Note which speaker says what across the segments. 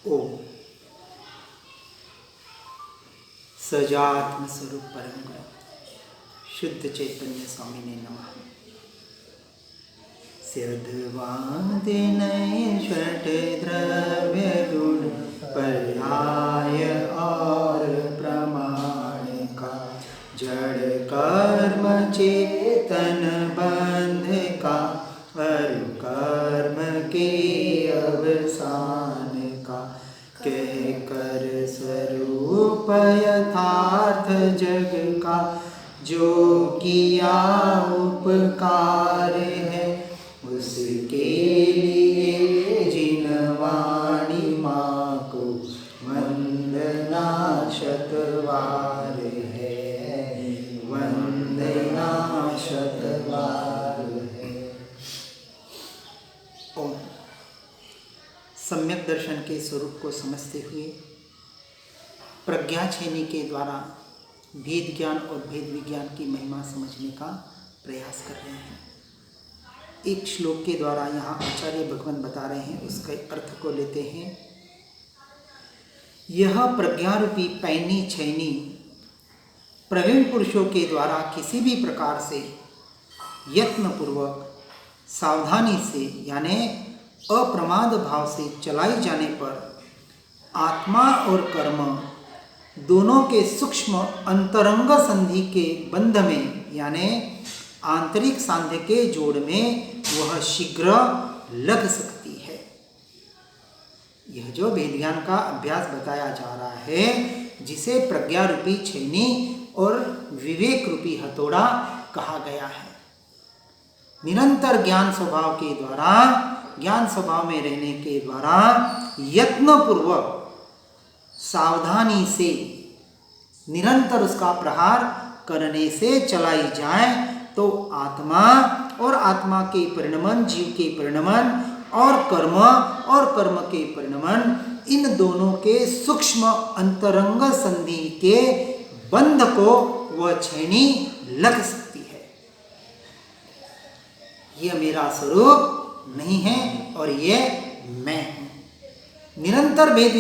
Speaker 1: ओम सजात्म स्वरूप परम गुरु शुद्ध चैतन्य स्वामी ने नमः। सिद्धवादिन षट द्रव्य गुण पर्याय और प्रमाण का जड़ कर्म चेतन बंध का और कर्म के अवसान का कह कर स्वरूप यथार्थ जग का जो किया उपकार है उसके लिए जिन वाणी माँ को वंदना शतवार है, वंदना शतवार है। ओम सम्यक दर्शन के स्वरूप को समझते हुए प्रज्ञा छेनी के द्वारा भेद ज्ञान और भेद विज्ञान की महिमा समझने का प्रयास कर रहे हैं। एक श्लोक के द्वारा यहाँ आचार्य भगवान बता रहे हैं, उसके अर्थ को लेते हैं। यह प्रज्ञारूपी पैनी छैनी प्रवीण पुरुषों के द्वारा किसी भी प्रकार से यत्नपूर्वक सावधानी से यानी अप्रमाद भाव से चलाई जाने पर आत्मा और कर्म दोनों के सूक्ष्म अंतरंग संधि के बंध में यानी आंतरिक सांध्य के जोड़ में वह शीघ्र लग सकती है। यह जो भेद ज्ञान का अभ्यास बताया जा रहा है, जिसे प्रज्ञा रूपी छैनी और विवेक रूपी हथौड़ा कहा गया है। निरंतर ज्ञान स्वभाव के द्वारा, ज्ञान स्वभाव में रहने के द्वारा यत्नपूर्वक सावधानी से निरंतर उसका प्रहार करने से चलाई जाए तो आत्मा और आत्मा के परिणमन, जीव के परिणमन और कर्म के परिणमन, इन दोनों के सूक्ष्म अंतरंग संधि के बंध को वह छैनी लग सकती है। यह मेरा स्वरूप नहीं है और यह मैं हूं। निरंतर भेद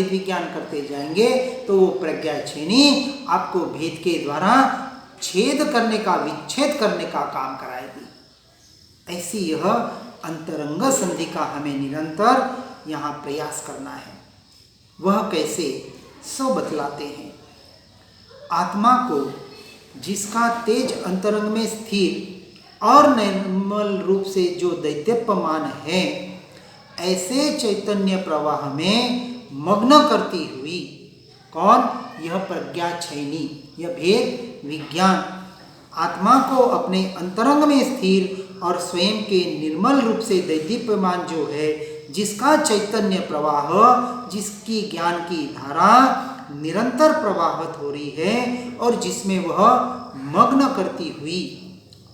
Speaker 1: विज्ञान करते जाएंगे तो वो प्रज्ञा छैनी आपको भेद के द्वारा छेद करने का, विच्छेद करने का काम कराएगी। ऐसी यह अंतरंग संधि का हमें निरंतर यहाँ प्रयास करना है। वह कैसे सो बतलाते हैं। आत्मा को जिसका तेज अंतरंग में स्थिर और निर्मल रूप से जो दैत्यप्यमान है, ऐसे चैतन्य प्रवाह में मग्न करती हुई कौन? यह प्रज्ञा छैनी, यह भेद विज्ञान आत्मा को अपने अंतरंग में स्थिर और स्वयं के निर्मल रूप से दैदीप्यमान जो है, जिसका चैतन्य प्रवाह, जिसकी ज्ञान की धारा निरंतर प्रवाहित हो रही है और जिसमें वह मग्न करती हुई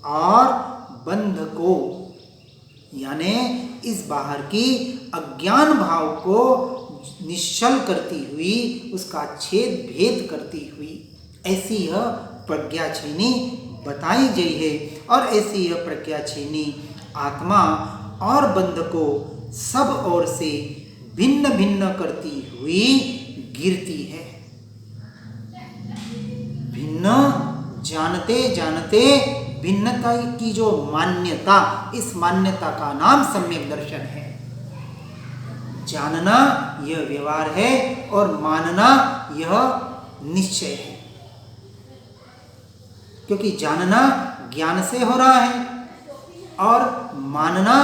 Speaker 1: और बंध को यानी इस बाहर की अज्ञान भाव को निश्चल करती हुई, उसका छेद भेद करती हुई, ऐसी यह प्रज्ञा छैनी बताई गई है। और ऐसी यह प्रज्ञा छैनी आत्मा और बंध को सब ओर से भिन्न भिन्न करती हुई गिरती है। भिन्न जानते जानते भिन्नता की जो मान्यता, इस मान्यता का नाम सम्यक दर्शन है। जानना यह व्यवहार है और मानना यह निश्चय है, क्योंकि जानना ज्ञान से हो रहा है और मानना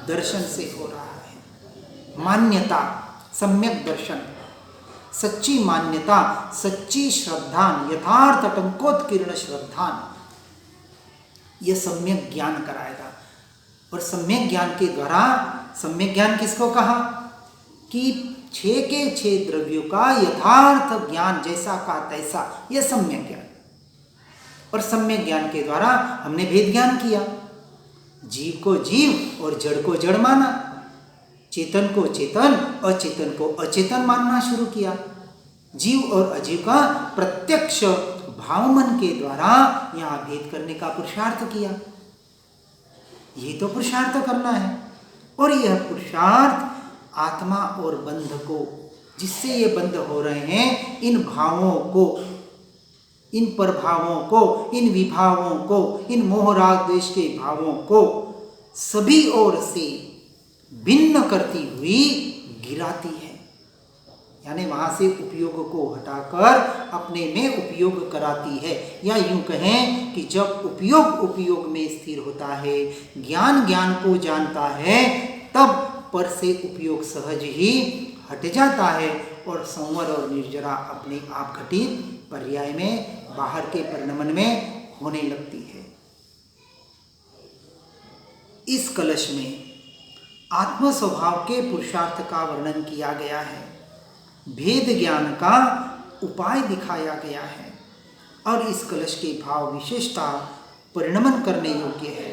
Speaker 1: दर्शन से हो रहा है। मान्यता सम्यक दर्शन, सच्ची मान्यता, सच्ची श्रद्धान, यथार्थ टंकोत्कीर्ण श्रद्धान, यह सम्यक ज्ञान कराएगा। और सम्यक ज्ञान के द्वारा, सम्यक ज्ञान किसको कहा? कि 6 के 6 द्रव्यों का यथार्थ ज्ञान, जैसा का तैसा, यह सम्यक ज्ञान। और सम्यक ज्ञान के द्वारा हमने भेद ज्ञान किया, जीव को जीव और जड़ को जड़ माना, चेतन को चेतन, अचेतन को अचेतन मानना शुरू किया। जीव और अजीव का प्रत्यक्ष भावमन के द्वारा यहाँ भेद करने का पुरुषार्थ किया। ये तो पुरुषार्थ करना है और यह पुरुषार्थ आत्मा और बंध को, जिससे ये बंध हो रहे हैं, इन भावों को, इन प्रभावों को, इन विभावों को, इन मोह राग द्वेष के भावों को सभी ओर से भिन्न करती हुई गिराती है। यानी वहां से उपयोग को हटाकर अपने में उपयोग कराती है। या यूं कहें कि जब उपयोग में स्थिर होता है, ज्ञान को जानता है, तब पर से उपयोग सहज ही हट जाता है और संवर और निर्जरा अपने आप घटित पर्याय में बाहर के परिणमन में होने लगती है। इस कलश में आत्म स्वभाव के पुरुषार्थ का वर्णन किया गया है, भेद ज्ञान का उपाय दिखाया गया है और इस कलश के भाव विशेषता परिणमन करने योग्य है।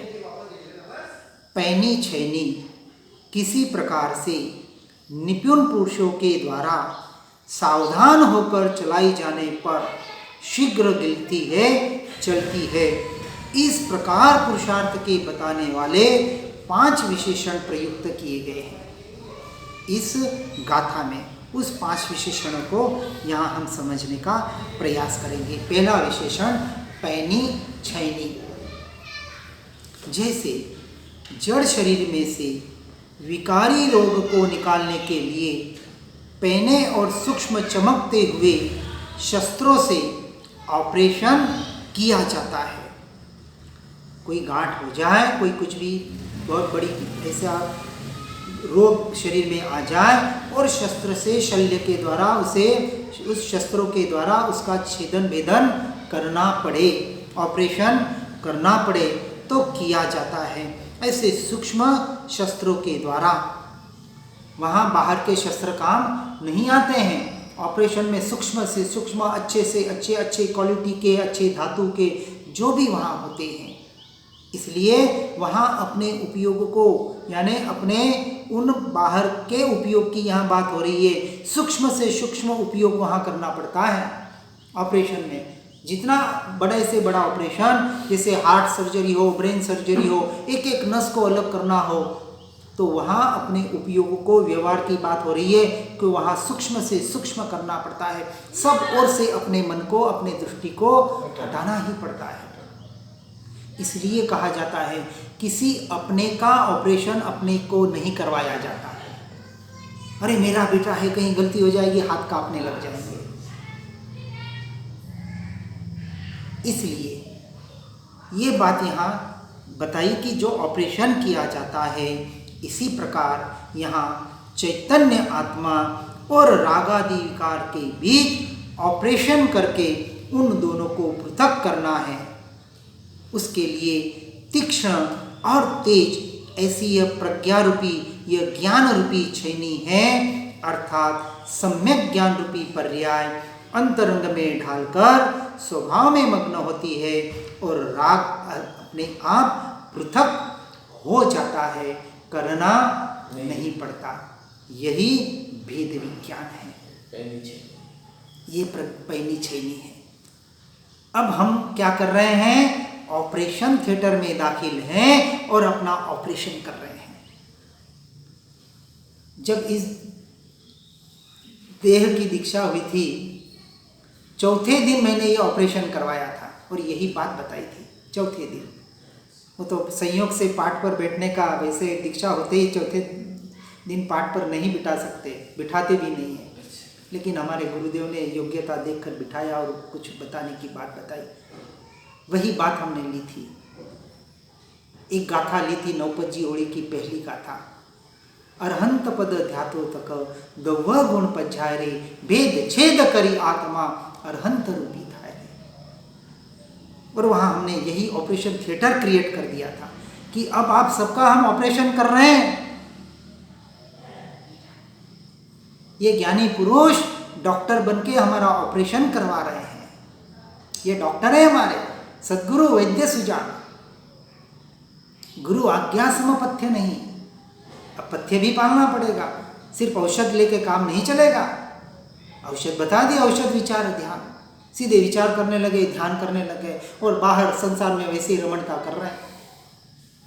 Speaker 1: पैनी छैनी किसी प्रकार से निपुण पुरुषों के द्वारा सावधान होकर चलाई जाने पर शीघ्र गिलती है, चलती है। इस प्रकार पुरुषार्थ के बताने वाले 5 विशेषण प्रयुक्त किए गए हैं इस गाथा में। उस 5 विशेषणों को यहाँ हम समझने का प्रयास करेंगे। पहला विशेषण पैनी छैनी। जैसे जड़ शरीर में से विकारी रोग को निकालने के लिए पैने और सूक्ष्म चमकते हुए शस्त्रों से ऑपरेशन किया जाता है। कोई गांठ हो जाए, कोई कुछ भी बहुत बड़ी ऐसा रोग शरीर में आ जाए और शस्त्र से शल्य के द्वारा उस शस्त्रों के द्वारा उसका छेदन भेदन करना पड़े, ऑपरेशन करना पड़े तो किया जाता है। ऐसे सूक्ष्म शस्त्रों के द्वारा, वहाँ बाहर के शस्त्र काम नहीं आते हैं। ऑपरेशन में सूक्ष्म से सूक्ष्म, अच्छे से अच्छे क्वालिटी के, अच्छे धातु के जो भी वहाँ होते हैं, इसलिए वहाँ अपने उपयोग को, यानी अपने उन बाहर के उपयोग की यहाँ बात हो रही है। सूक्ष्म से सूक्ष्म उपयोग वहाँ करना पड़ता है ऑपरेशन में। जितना बड़े से बड़ा ऑपरेशन, जैसे हार्ट सर्जरी हो, ब्रेन सर्जरी हो, एक नस को अलग करना हो, तो वहाँ अपने उपयोग को, व्यवहार की बात हो रही है कि वहाँ सूक्ष्म से सूक्ष्म करना पड़ता है। सब ओर से अपने मन को, अपने दृष्टि को हटाना ही पड़ता है। इसलिए कहा जाता है किसी अपने का ऑपरेशन अपने को नहीं करवाया जाता है। अरे मेरा बेटा है, कहीं गलती हो जाएगी, हाथ कांपने लग जाएंगे। इसलिए ये बात यहाँ बताई कि जो ऑपरेशन किया जाता है, इसी प्रकार यहाँ चैतन्य आत्मा और रागादि विकार के बीच ऑपरेशन करके उन दोनों को पृथक करना है। उसके लिए तीक्ष्ण और तेज ऐसी यह प्रज्ञा रूपी, यह ज्ञान रूपी छैनी है, अर्थात सम्यक ज्ञान रूपी पर्याय अंतरंग में ढालकर स्वभाव में मग्न होती है और राग अपने आप पृथक हो जाता है, करना नहीं पड़ता। यही भेद विज्ञान है, ये पैनी छैनी है। अब हम क्या कर रहे हैं? ऑपरेशन थिएटर में दाखिल हैं और अपना ऑपरेशन कर रहे हैं। जब इस देह की दीक्षा हुई थी, चौथे दिन मैंने ये ऑपरेशन करवाया था और यही बात बताई थी। चौथे दिन, वो तो संयोग से पाठ पर बैठने का, वैसे दीक्षा होते ही चौथे दिन पाठ पर नहीं बिठा सकते, बिठाते भी नहीं है, लेकिन हमारे गुरुदेव ने योग्यता देखकर बिठाया और कुछ बताने की बात बताई। वही बात हमने ली थी। एक गाथा ली थी, नौपजी ओड़ी की पहली गाथा। अरहंत पद ध्यातो तक गौव गुण पज्झारे, भेद छेद करी आत्मा अरहंत रूपी धारे। और वहाँ हमने यही ऑपरेशन थिएटर क्रिएट कर दिया था कि अब आप सबका हम ऑपरेशन कर रहे हैं। ये ज्ञानी पुरुष डॉक्टर बनके हमारा ऑपरेशन करवा रहे हैं। ये डॉक्टर है हमारे, सद्गुरु वैद्य सुजान। गुरु आज्ञा सम पथ्य नहीं। अब पथ्य भी पालना पड़ेगा, सिर्फ औषध लेके काम नहीं चलेगा। औषध बता दिया, औषध विचार ध्यान, सीधे विचार करने लगे, ध्यान करने लगे और बाहर संसार में वैसे ही रमणता कर रहे हैं।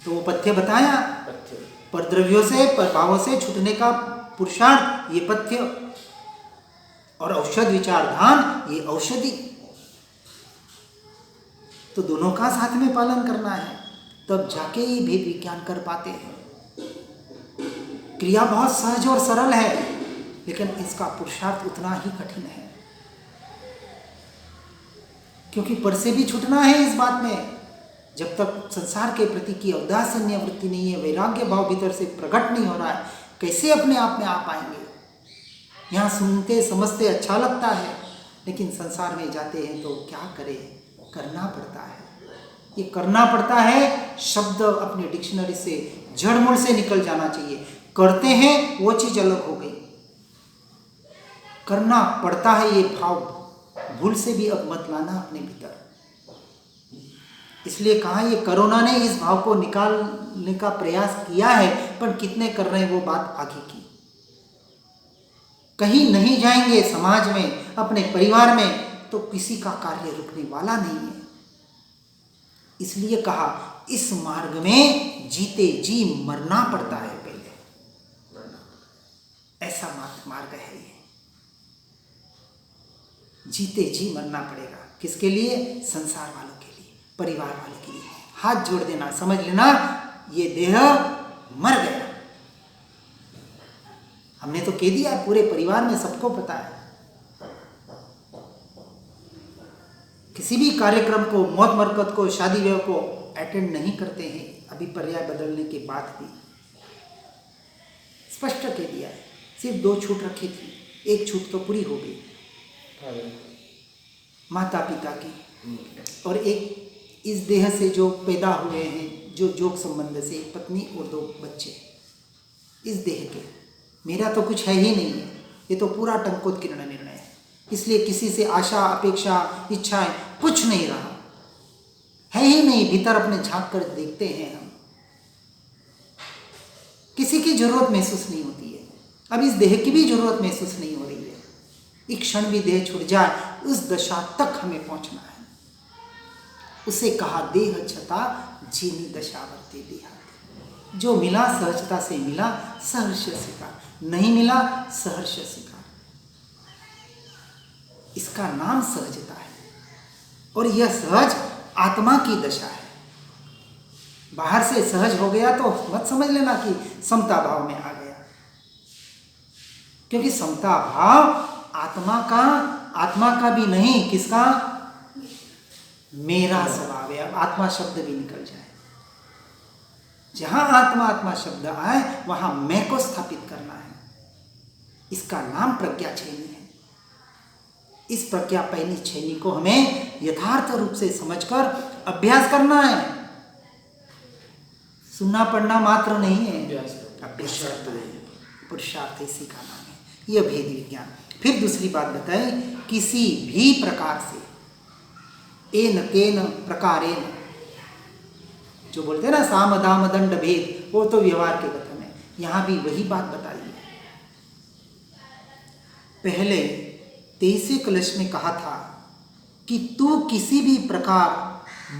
Speaker 1: तो वो पथ्य बताया, पर द्रव्यों से, पर भावों से छूटने का पुरुषार्थ, ये पथ्य, और औषध विचार ध्यान, ये औषधि। तो दोनों का साथ में पालन करना है, तब जाके ये भेद विज्ञान कर पाते हैं। क्रिया बहुत सहज और सरल है, लेकिन इसका पुरुषार्थ उतना ही कठिन है, क्योंकि पर से भी छूटना है इस बात में। जब तक संसार के प्रति की औदासीन्य वृत्ति नहीं है, वैराग्य भाव भीतर से प्रकट नहीं हो रहा है, कैसे अपने आप में आ पाएंगे। यहाँ सुनते समझते अच्छा लगता है, लेकिन संसार में जाते हैं तो क्या करें, करना पड़ता है। ये करना पड़ता है शब्द अपने डिक्शनरी से जड़मूल से निकल जाना चाहिए। करते हैं वो चीज अलग हो गई, करना पड़ता है ये भाव भूल से भी अब मत लाना अपने भीतर। इसलिए कहा ये कोरोना ने इस भाव को निकालने का प्रयास किया है, पर कितने कर रहे हैं वो बात आगे की। कहीं नहीं जाएंगे समाज में, अपने परिवार में, तो किसी का कार्य रुकने वाला नहीं है। इसलिए कहा इस मार्ग में जीते जी मरना पड़ता है, पहले ऐसा मार्ग है ये। जीते जी मरना पड़ेगा, किसके लिए? संसार वालों के लिए, परिवार वालों के लिए। हाथ जोड़ देना, समझ लेना ये देह मर गया। हमने तो कह दिया पूरे परिवार में, सबको पता है। किसी भी कार्यक्रम को, मौत मरकत को, शादी विवाह को अटेंड नहीं करते हैं, अभी पर्याय बदलने के बाद भी स्पष्ट कह दिया है। सिर्फ 2 छूट रखी थी, एक छूट तो पूरी हो गई, माता पिता की, और एक इस देह से जो पैदा हुए हैं, जो जोग संबंध से, एक पत्नी और 2 बच्चे, इस देह के। मेरा तो कुछ है ही नहीं है, ये तो पूरा टंकोत्कीर्ण निर्णय है। इसलिए किसी से आशा, अपेक्षा, इच्छाएं कुछ नहीं रहा है ही नहीं। भीतर अपने झांक कर देखते हैं हम, किसी की जरूरत महसूस नहीं होती है। अब इस देह की भी जरूरत महसूस नहीं हो रही है। एक क्षण भी देह छूट जाए, उस दशा तक हमें पहुंचना है। उसे कहा देह छता जीनी दशावर्ती देहा। जो मिला सहजता से मिला, सहर्ष स्वीकार, नहीं मिला सहर्ष स्वीकार। इसका नाम सहजता है, और यह सहज आत्मा की दशा है। बाहर से सहज हो गया तो मत समझ लेना कि समता भाव में आ गया, क्योंकि समता भाव आत्मा का भी नहीं, किसका? मेरा स्वभाव है। अब आत्मा शब्द भी निकल जाए, जहां आत्मा शब्द आए वहां मैं को स्थापित करना है। इसका नाम प्रज्ञा छेनी है। इस प्रज्ञा पैनी छेनी को हमें यथार्थ रूप से समझकर अभ्यास करना है। सुनना पढ़ना मात्र नहीं है, अभ्यास करना है। पुरुषार्थ इसी का नाम है, यह भेद विज्ञान। फिर दूसरी बात बताई, किसी भी प्रकार से, एन केन प्रकारेण, जो बोलते हैं ना साम दाम दंड भेद, वो तो व्यवहार के कथन है। यहां भी वही बात बताई है। पहले 23वें कलश में कहा था कि तू किसी भी प्रकार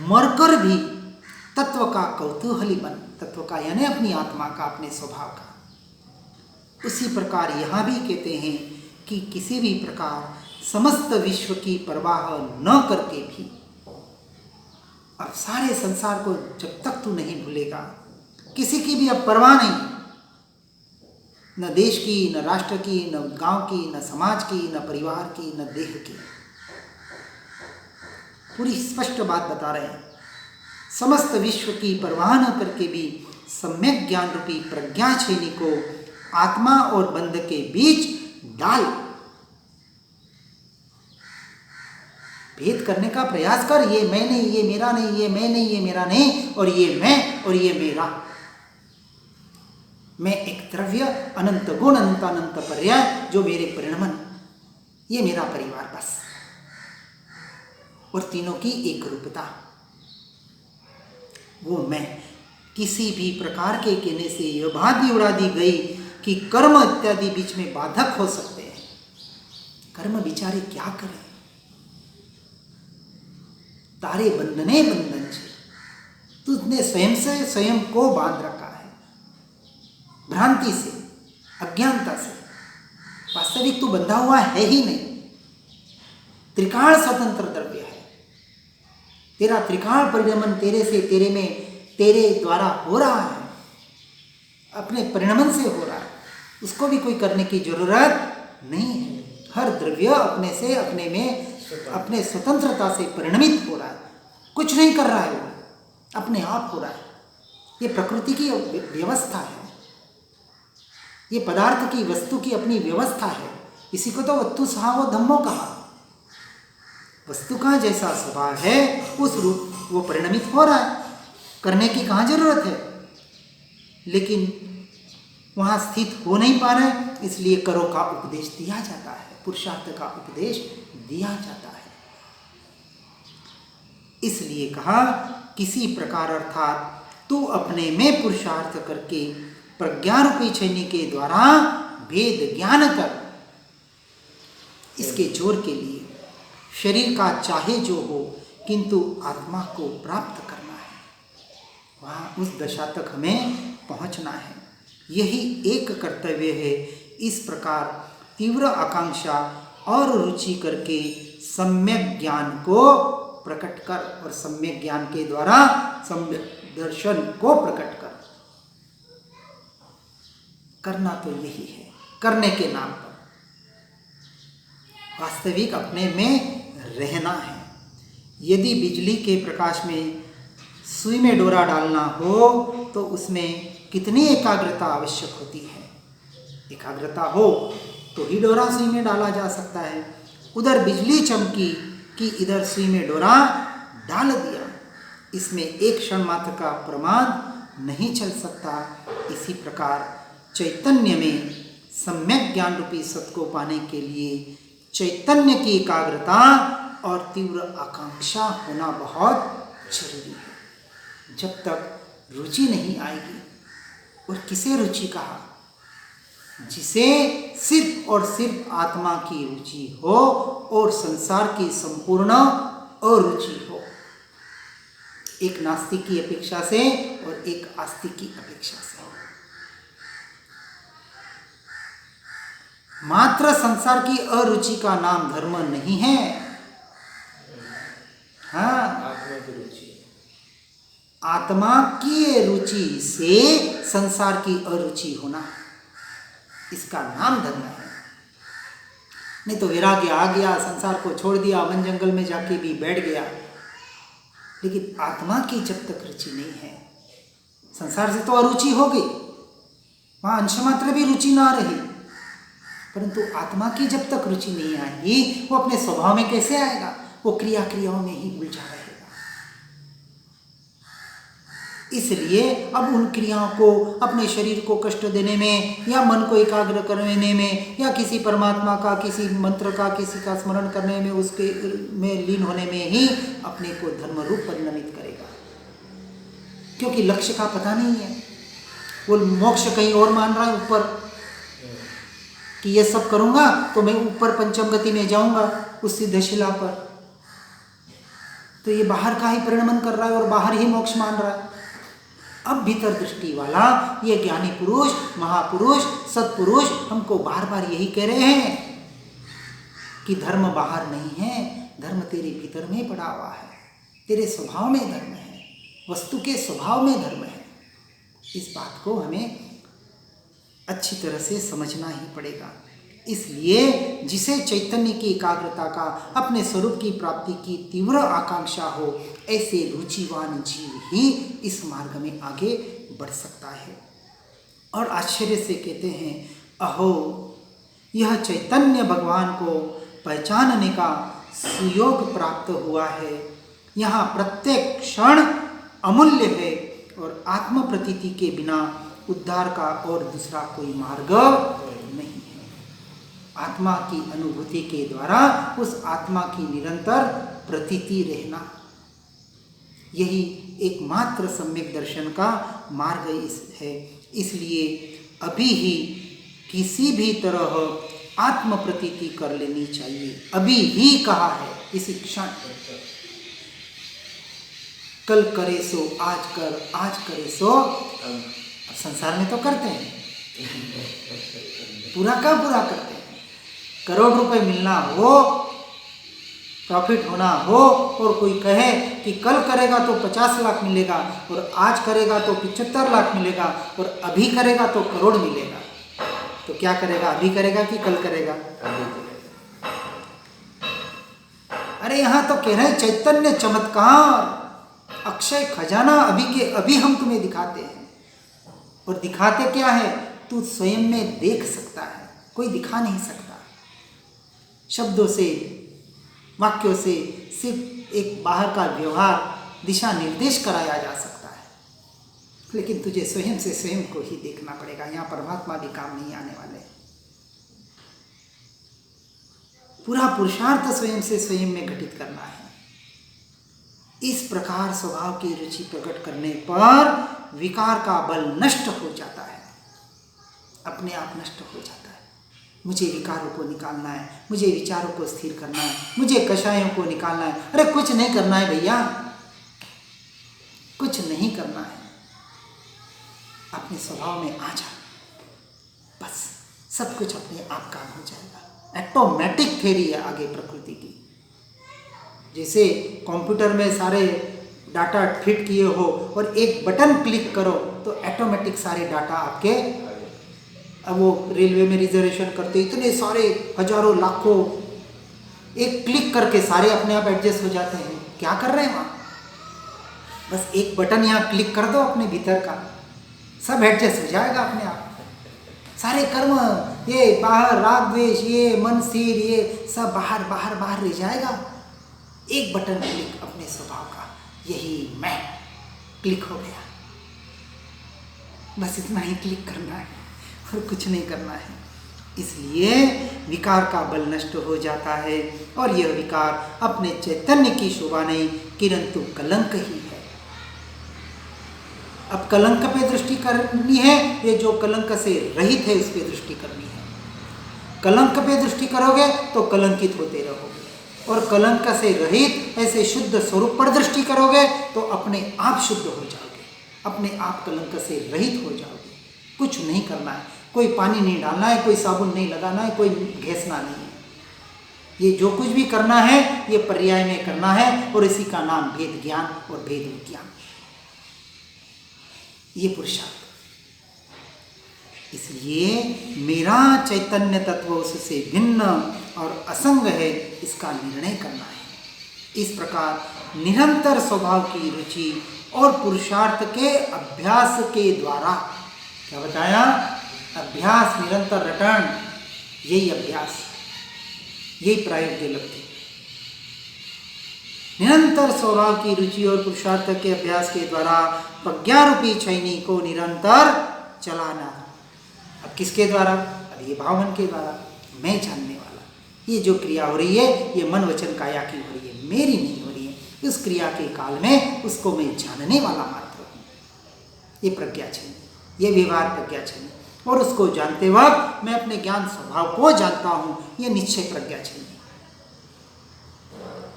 Speaker 1: मरकर भी तत्व का कौतूहली बन। तत्व का यानी अपनी आत्मा का, अपने स्वभाव का। उसी प्रकार यहां भी कहते हैं कि किसी भी प्रकार समस्त विश्व की परवाह न करके भी, अब सारे संसार को जब तक तू नहीं भूलेगा, किसी की भी अब परवाह नहीं, न देश की, न राष्ट्र की, न गांव की, न समाज की, न परिवार की, न देह की। पूरी स्पष्ट बात बता रहे हैं। समस्त विश्व की परवाह न करके भी सम्यक ज्ञान रूपी प्रज्ञा छेनी को आत्मा और बंध के बीच डाल, भेद करने का प्रयास कर। ये मैं नहीं, ये मेरा नहीं, ये मैं नहीं, ये मेरा नहीं, और ये मैं और ये मेरा। मैं एक द्रव्य, अनंत गुण, अनंत पर्याय, जो मेरे परिणमन, ये मेरा परिवार बस। और तीनों की एक रूपता, वो मैं। किसी भी प्रकार के कहने से यह बात भी उड़ा दी गई कि कर्म इत्यादि बीच में बाधक हो सकते हैं। कर्म बिचारे क्या करें, तारे बंधने बंधन से, तुझने स्वयं से स्वयं को बांध रखा है भ्रांति से। अज्ञानता से। वास्तविक तो बंधा हुआ है ही नहीं, त्रिकाल स्वतंत्र द्रव्य है। तेरा त्रिकाल परिणमन तेरे से, तेरे में, तेरे द्वारा हो रहा है, अपने परिणमन से हो रहा है, उसको भी कोई करने की जरूरत नहीं है। हर द्रव्य अपने से, अपने में, अपने स्वतंत्रता से परिणमित हो रहा है, कुछ नहीं कर रहा है, वो अपने आप हो रहा है। ये प्रकृति की व्यवस्था है, ये पदार्थ की, वस्तु की अपनी व्यवस्था है। इसी को तो वस्तु स्वभावो धम्मो कहा। वस्तु का जैसा स्वभाव है उस रूप वो परिणमित हो रहा है, करने की कहाँ जरूरत है, लेकिन वहाँ स्थित हो नहीं पा रहे, इसलिए करो का उपदेश दिया जाता है, पुरुषार्थ का उपदेश दिया जाता है। इसलिए कहा किसी प्रकार, अर्थात तू अपने में पुरुषार्थ करके प्रज्ञारूपी छैनी के द्वारा भेद ज्ञान कर। इसके जोर के लिए शरीर का चाहे जो हो, किंतु आत्मा को प्राप्त करना है, वहाँ उस दशा तक हमें पहुँचना है। यही एक कर्तव्य है। इस प्रकार तीव्र आकांक्षा और रुचि करके सम्यक ज्ञान को प्रकट कर, और सम्यक ज्ञान के द्वारा सम्यक दर्शन को प्रकट कर। करना तो यही है, करने के नाम पर वास्तविक अपने में रहना है। यदि बिजली के प्रकाश में सुई में डोरा डालना हो तो उसमें कितनी एकाग्रता आवश्यक होती है। एकाग्रता हो तो ही डोरा सुई में डाला जा सकता है। उधर बिजली चमकी कि इधर सुई में डोरा डाल दिया, इसमें एक क्षण मात्र का प्रमाद नहीं चल सकता। इसी प्रकार चैतन्य में सम्यक ज्ञान रूपी सत्य को पाने के लिए चैतन्य की एकाग्रता और तीव्र आकांक्षा होना बहुत जरूरी है। जब तक रुचि नहीं आएगी, और किसे रुचि कहा, जिसे सिर्फ और सिर्फ आत्मा की रुचि हो और संसार की संपूर्ण अरुचि हो, एक नास्तिक की अपेक्षा से और एक आस्तिक की अपेक्षा से। मात्र संसार की अरुचि का नाम धर्म नहीं है। हाँ,
Speaker 2: आत्मा की रुचि,
Speaker 1: आत्मा की रुचि से संसार की अरुचि होना, इसका नाम धर्म है। नहीं तो वैराग्य आ गया, संसार को छोड़ दिया, वन जंगल में जाके भी बैठ गया, लेकिन आत्मा की जब तक रुचि नहीं है, संसार से तो अरुचि हो गई, वहाँ अंश मात्र भी रुचि ना रही, परंतु आत्मा की जब तक रुचि नहीं आएगी, वो अपने स्वभाव में कैसे आएगा, वो क्रियाओं में ही उलझा रहेगा। इसलिए अब उन क्रियाओं को, अपने शरीर को कष्ट देने में, या मन को एकाग्र करने में, या किसी परमात्मा का, किसी मंत्र का, किसी का स्मरण करने में, उसके में लीन होने में ही अपने को धर्म रूप परिणमित करेगा। क्योंकि लक्ष्य का पता नहीं है, वो मोक्ष कहीं और मान रहा है ऊपर, कि ये सब करूंगा तो मैं ऊपर पंचम गति में जाऊंगा, उस सिद्धशिला पर। तो ये बाहर का ही परिणमन कर रहा है और बाहर ही मोक्ष मान रहा है। अब भीतर दृष्टि वाला ये ज्ञानी पुरुष, महापुरुष, सत्पुरुष हमको बार बार यही कह रहे हैं कि धर्म बाहर नहीं है, धर्म तेरे भीतर में पड़ा हुआ है, तेरे स्वभाव में धर्म है, वस्तु के स्वभाव में धर्म है। इस बात को हमें अच्छी तरह से समझना ही पड़ेगा। इसलिए जिसे चैतन्य की एकाग्रता का, अपने स्वरूप की प्राप्ति की तीव्र आकांक्षा हो, ऐसे रुचिवान जीव ही इस मार्ग में आगे बढ़ सकता है। और आश्चर्य से कहते हैं, अहो यह चैतन्य भगवान को पहचानने का सुयोग प्राप्त हुआ है। यहाँ प्रत्येक क्षण अमूल्य है और आत्म प्रतीति के बिना उद्धार का और दूसरा कोई मार्ग नहीं है। आत्मा की अनुभूति के द्वारा उस आत्मा की निरंतर प्रतीति रहना, यही एकमात्र सम्यक दर्शन का मार्ग है। इसलिए अभी ही किसी भी तरह आत्म प्रतीति कर लेनी चाहिए। अभी ही कहा है, इसी क्षण। कल करे सो आज कर, आज करे सो संसार में तो करते हैं, पूरा का पूरा करते हैं। करोड़ रुपए मिलना हो, प्रॉफिट होना हो, और कोई कहे कि कल करेगा तो 50 लाख मिलेगा, और आज करेगा तो 75 लाख मिलेगा, और अभी करेगा तो करोड़ मिलेगा, तो क्या करेगा? अभी करेगा कि कल करेगा? अरे यहाँ तो कह रहे हैं चैतन्य चमत्कार, अक्षय खजाना अभी के अभी हम तुम्हें दिखाते हैं। और दिखाते क्या है? तू स्वयं में देख सकता है, कोई दिखा नहीं सकता। शब्दों से, वाक्यों से सिर्फ एक बाहर का व्यवहार, दिशा निर्देश कराया जा सकता है, लेकिन तुझे स्वयं से स्वयं को ही देखना पड़ेगा। यहाँ परमात्मा भी काम नहीं आने वाले। पूरा पुरुषार्थ स्वयं से स्वयं में घटित करना है। इस प्रकार स्वभाव की रुचि प्रकट करने पर विकार का बल नष्ट हो जाता है, अपने आप नष्ट हो जाता है। मुझे विकारों को निकालना है, मुझे विचारों को स्थिर करना है, मुझे कषायों को निकालना है। अरे कुछ नहीं करना है भैया, कुछ नहीं करना है। अपने स्वभाव में आ जा, बस सब कुछ अपने आप काम हो जाएगा। ऑटोमेटिक थ्योरी है आगे प्रकृति की। जैसे कंप्यूटर में सारे डाटा फिट किए हो और एक बटन क्लिक करो तो ऑटोमेटिक सारे डाटा आपके, अब वो रेलवे में रिजर्वेशन करते इतने सारे हजारों लाखों, एक क्लिक करके सारे अपने आप एडजस्ट हो जाते हैं। क्या कर रहे हैं वहाँ? बस एक बटन यहाँ क्लिक कर दो अपने भीतर का, सब एडजस्ट हो जाएगा अपने आप। सारे कर्म, ये बाहर राग द्वेष, ये मन स्थिर, ये सब बाहर बाहर बाहर रह जाएगा। एक बटन क्लिक अपने स्वभाव का, यही मैं, क्लिक हो गया। बस इतना ही क्लिक करना है और कुछ नहीं करना है। इसलिए विकार का बल नष्ट हो जाता है और यह विकार अपने चैतन्य की शोभा नहीं किंतु कलंक ही है। अब कलंक पे दृष्टि करनी है, ये जो कलंक से रहित है उस पे दृष्टि करनी है। कलंक पे दृष्टि करोगे तो कलंकित होते रहोगे, और कलंक से रहित ऐसे शुद्ध स्वरूप पर दृष्टि करोगे तो अपने आप शुद्ध हो जाओगे, अपने आप कलंक से रहित हो जाओगे। कुछ नहीं करना है, कोई पानी नहीं डालना है, कोई साबुन नहीं लगाना है, कोई घिसना नहीं है। ये जो कुछ भी करना है ये पर्याय में करना है, और इसी का नाम भेद ज्ञान और भेद विज्ञान, ये पुरुषार्थ। इसलिए मेरा चैतन्य तत्व उससे भिन्न और असंग है, इसका निर्णय करना है। इस प्रकार निरंतर स्वभाव की रुचि और पुरुषार्थ के अभ्यास के द्वारा, क्या बताया? अभ्यास, निरंतर रटन, यही अभ्यास, यही प्रायोग्य लब्धि। निरंतर स्वभाव की रुचि और पुरुषार्थ के अभ्यास के द्वारा प्रज्ञारूपी छैनी को निरंतर चलाना। अब किसके द्वारा? अब ये भावमन के द्वारा, मैं जानने वाला। ये जो क्रिया हो रही है ये मन वचन काया की हो रही है, मेरी नहीं हो रही है। उस क्रिया के काल में उसको मैं जानने वाला मात्र हूँ। ये प्रज्ञा छैनी, ये व्यवहार प्रज्ञा छैनी, और उसको जानते वक्त मैं अपने ज्ञान स्वभाव को जानता हूँ, ये निश्चय प्रज्ञा छैनी।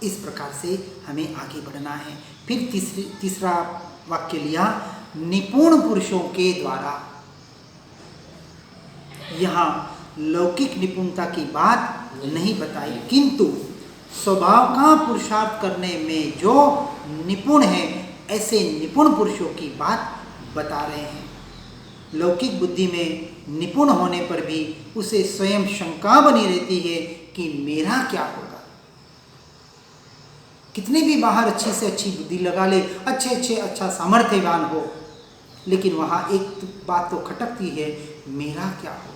Speaker 1: इस प्रकार से हमें आगे बढ़ना है। फिर तीसरा वाक्य लिया, निपुण पुरुषों के द्वारा। यहाँ लौकिक निपुणता की बात नहीं बताई, किंतु स्वभाव का पुरुषार्थ करने में जो निपुण है ऐसे निपुण पुरुषों की बात बता रहे हैं। लौकिक बुद्धि में निपुण होने पर भी उसे स्वयं शंका बनी रहती है कि मेरा क्या होगा। कितने भी बाहर अच्छी से अच्छी बुद्धि लगा ले, अच्छा सामर्थ्यवान हो, लेकिन वहाँ एक बात तो खटकती है, मेरा क्या होगा।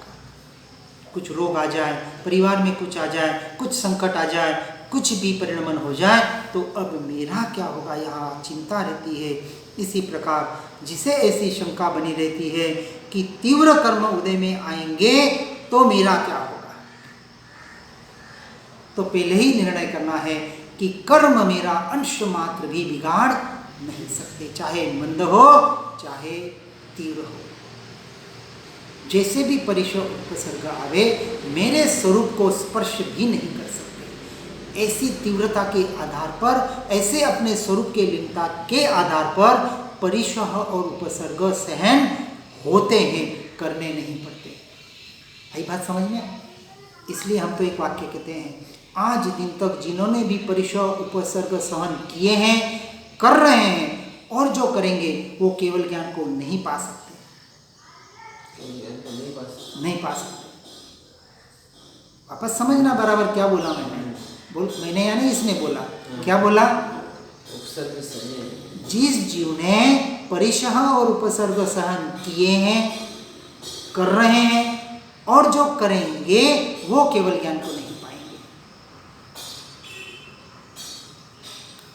Speaker 1: कुछ रोग आ जाए, परिवार में कुछ आ जाए, कुछ संकट आ जाए, कुछ भी परिणमन हो जाए तो अब मेरा क्या होगा, यहाँ चिंता रहती है। इसी प्रकार जिसे ऐसी शंका बनी रहती है कि तीव्र कर्म उदय में आएंगे तो मेरा क्या होगा, तो पहले ही निर्णय करना है कि कर्म मेरा अंश मात्र भी बिगाड़ नहीं सकते, चाहे मंद हो चाहे तीव्र हो। जैसे भी परिशो उपसर्ग आवे मेरे स्वरूप को स्पर्श भी नहीं कर सकते। ऐसी तीव्रता के आधार पर, ऐसे अपने स्वरूप के लीनता के आधार पर परिशह और उपसर्ग सहन होते हैं, करने नहीं पड़ते। आई बात समझ में? इसलिए हम तो एक वाक्य कहते हैं, आज दिन तक जिन्होंने भी परिसह उपसर्ग सहन किए हैं, कर रहे हैं और जो करेंगे वो केवल ज्ञान को नहीं पा सकते, नहीं पा सकते। वापस समझना बराबर क्या बोला मैंने या नहीं इसने बोला? क्या बोला? जिस जीव ने परिसह और उपसर्ग सहन किए हैं, कर रहे हैं और जो करेंगे वो केवल ज्ञान को नहीं पाएंगे।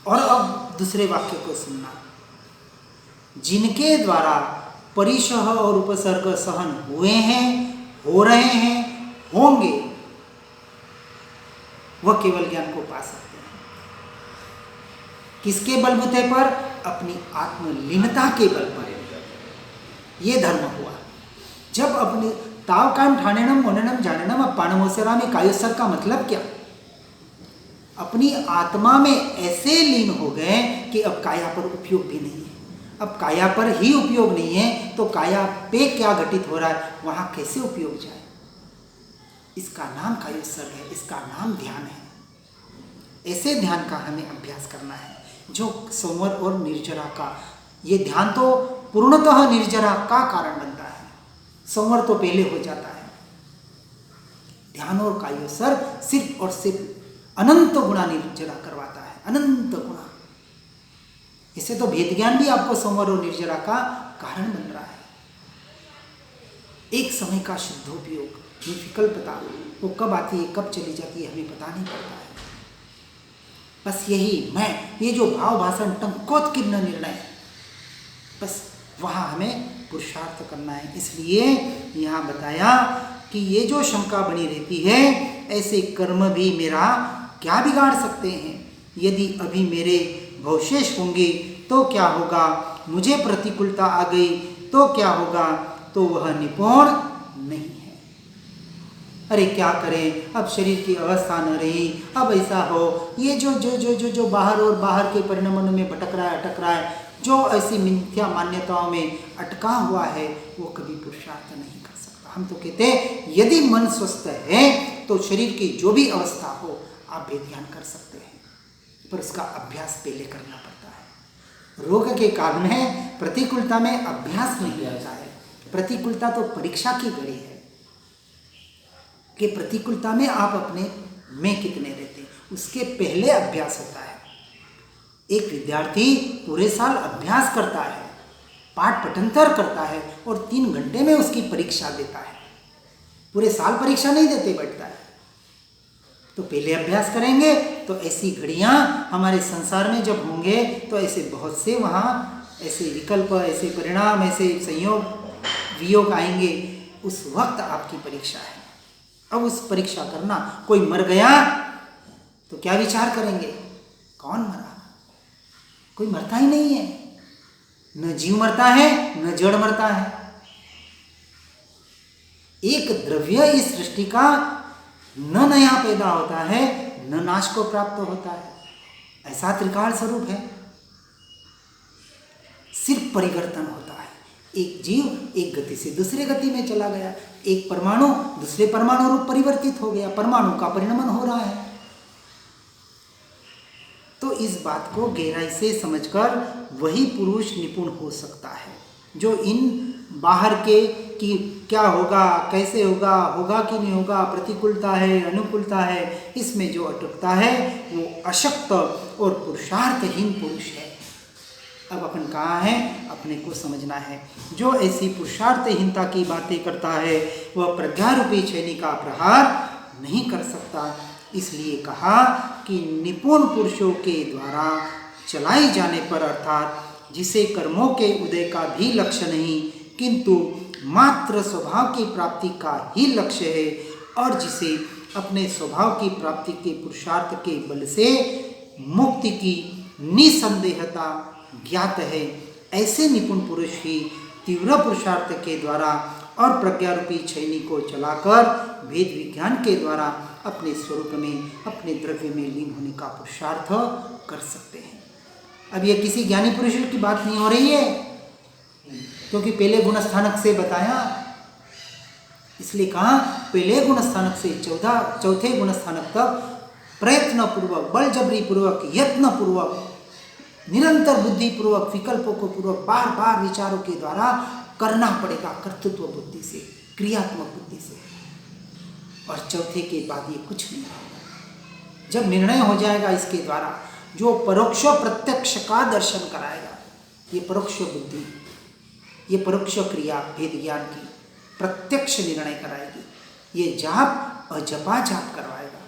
Speaker 1: और अब दूसरे वाक्य को सुनना, जिनके द्वारा परिसह और उपसर्ग सहन हुए हैं, हो रहे हैं, होंगे, वह केवल ज्ञान को पा सकते हैं। किसके बलबूते पर? अपनी आत्मलीनता के बल पर। यह धर्म हुआ। जब अपने ताव काम ठानेनम मोनेनम जाननम अपानमोसरा में कायोसर का मतलब क्या? अपनी आत्मा में ऐसे लीन हो गए कि अब काया पर उपयोग भी नहीं है। अब काया पर ही उपयोग नहीं है तो काया पे क्या घटित हो रहा है, वहां कैसे उपयोग जाए? इसका नाम कायोसर्ग है, इसका नाम ध्यान है। ऐसे ध्यान का हमें अभ्यास करना है जो संवर और निर्जरा का, ये ध्यान तो पूर्णतः निर्जरा का कारण बनता है, संवर तो पहले हो जाता है। ध्यान और कायोसर्ग सिर्फ और सिर्फ अनंत गुणा निर्जरा करवाता है, अनंत गुणा। इससे तो भेद ज्ञान भी आपको संवर और निर्जरा का कारण बन रहा है। एक समय का शुद्धोपयोग, विकल्पता, वो कब आती है कब चली जाती है हमें पता नहीं पड़ता है। बस यही मैं, ये जो भाव भाषण टंकोत्कीर्ण निर्णय, बस वहाँ हमें पुरुषार्थ करना है। इसलिए यहाँ बताया कि ये जो शंका बनी रहती है, ऐसे कर्म भी मेरा क्या बिगाड़ सकते हैं? यदि अभी मेरे भवशेष होंगे तो क्या होगा? मुझे प्रतिकूलता आ गई तो क्या होगा? तो वह निपुण नहीं है। अरे क्या करें, अब शरीर की अवस्था न रही, अब ऐसा हो, ये जो जो जो जो जो बाहर और बाहर के परिणामों में भटक रहा है, अटक रहा है, जो ऐसी मिथ्या मान्यताओं में अटका हुआ है, वो कभी पुरुषार्थ नहीं कर सकता। हम तो कहते हैं यदि मन स्वस्थ है तो शरीर की जो भी अवस्था हो आप भेद ज्ञान कर सकते हैं, पर उसका अभ्यास पहले करना पड़ता है। रोग के काल में प्रतिकूलता में अभ्यास नहीं होता है। प्रतिकूलता तो परीक्षा की घड़ी है कि प्रतिकूलता में आप अपने में कितने रहते हैं, उसके पहले अभ्यास होता है। एक विद्यार्थी पूरे साल अभ्यास करता है, पाठ पठंतर करता है और 3 घंटे में उसकी परीक्षा देता है। पूरे साल परीक्षा नहीं देते बैठता है। तो पहले अभ्यास करेंगे तो ऐसी घड़ियाँ हमारे संसार में जब होंगे तो ऐसे बहुत से वहाँ ऐसे विकल्प, ऐसे परिणाम, ऐसे संयोग वियोग आएंगे। उस वक्त आपकी परीक्षा है। अब उस परीक्षा करना, कोई मर गया तो क्या विचार करेंगे? कौन मरा? कोई मरता ही नहीं है। न जीव मरता है न जड़ मरता है। एक द्रव्य इस सृष्टि का न नया पैदा होता है न नाश को प्राप्त होता है। ऐसा त्रिकाल स्वरूप है। सिर्फ परिवर्तन होता है। एक जीव एक गति से दूसरे गति में चला गया, एक परमाणु दूसरे परमाणु रूप परिवर्तित हो गया, परमाणु का परिणमन हो रहा है। तो इस बात को गहराई से समझकर वही पुरुष निपुण हो सकता है जो इन बाहर के कि क्या होगा, कैसे होगा, होगा कि नहीं होगा, प्रतिकूलता है, अनुकूलता है, इसमें जो अटकता है वो अशक्त और पुरुषार्थहीन पुरुष है। अब अपन कहाँ हैं, अपने को समझना है। जो ऐसी पुरुषार्थहीनता की बातें करता है वह प्रज्ञारूपी छेनी का प्रहार नहीं कर सकता। इसलिए कहा कि निपुण पुरुषों के द्वारा चलाई जाने पर, अर्थात जिसे कर्मों के उदय का भी लक्ष्य नहीं किंतु मात्र स्वभाव की प्राप्ति का ही लक्ष्य है, और जिसे अपने स्वभाव की प्राप्ति के पुरुषार्थ के बल से मुक्ति की निसंदेहता ज्ञात है, ऐसे निपुण पुरुष ही तीव्र पुरुषार्थ के द्वारा और प्रज्ञारूपी छैनी को चलाकर भेद विज्ञान के द्वारा अपने स्वरूप में, अपने द्रव्य में लीन होने का पुरुषार्थ कर सकते हैं। अब ये किसी ज्ञानी पुरुष की बात नहीं हो रही है, क्योंकि पहले गुणस्थानक से बताया इसलिए कहा पहले गुण स्थानक से चौथे गुण स्थानक तक प्रयत्न पूर्वक, बलजबरी पूर्वक, यत्न पूर्वक, निरंतर बुद्धि पूर्वक, विकल्पों को पूर्वक बार बार विचारों के द्वारा करना पड़ेगा, कर्तृत्व बुद्धि से, क्रियात्मक बुद्धि से। और चौथे के बाद ये कुछ नहीं होगा। जब निर्णय हो जाएगा इसके द्वारा, जो परोक्ष प्रत्यक्ष का दर्शन कराएगा, ये परोक्ष बुद्धि, ये परोक्ष क्रिया भेद ज्ञान की प्रत्यक्ष निर्णय कराएगी। ये जाप और जपा जाप करवाएगा।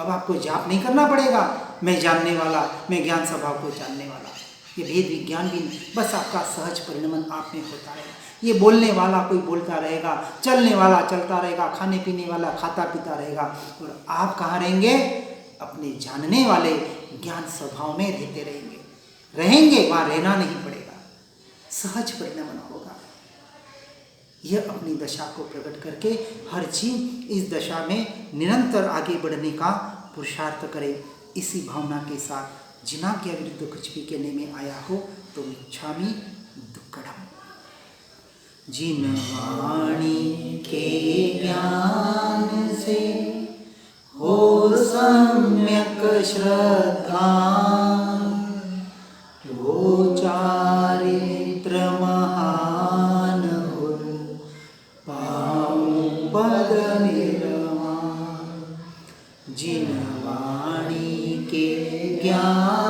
Speaker 1: अब आपको जाप नहीं करना पड़ेगा, मैं जानने वाला, मैं ज्ञान स्वभाव को जानने वाला, ये भेद विज्ञान भी नहीं, बस आपका सहज परिणमन आप में होता रहेगा। ये बोलने वाला कोई बोलता रहेगा, चलने वाला चलता रहेगा, खाने पीने वाला खाता पीता रहेगा, और आप कहाँ रहेंगे? अपने जानने वाले ज्ञान स्वभाव में रहते रहेंगे, वहाँ रहना नहीं पड़ेगा, सहज परिणमन होगा। यह अपनी दशा को प्रकट करके हर जीव इस दशा में निरंतर आगे बढ़ने का पुरुषार्थ करे। इसी भावना के साथ जिनाज्ञा विरुद्ध कुछ भी कहने में आया हो तो इच्छामि दुक्कड़म। जिन वाणी के ज्ञान से हो सम्यक श्रद्धा, वो चारित्र महान हो पाऊं पद निर्वाण। जिन वाणी के ज्ञान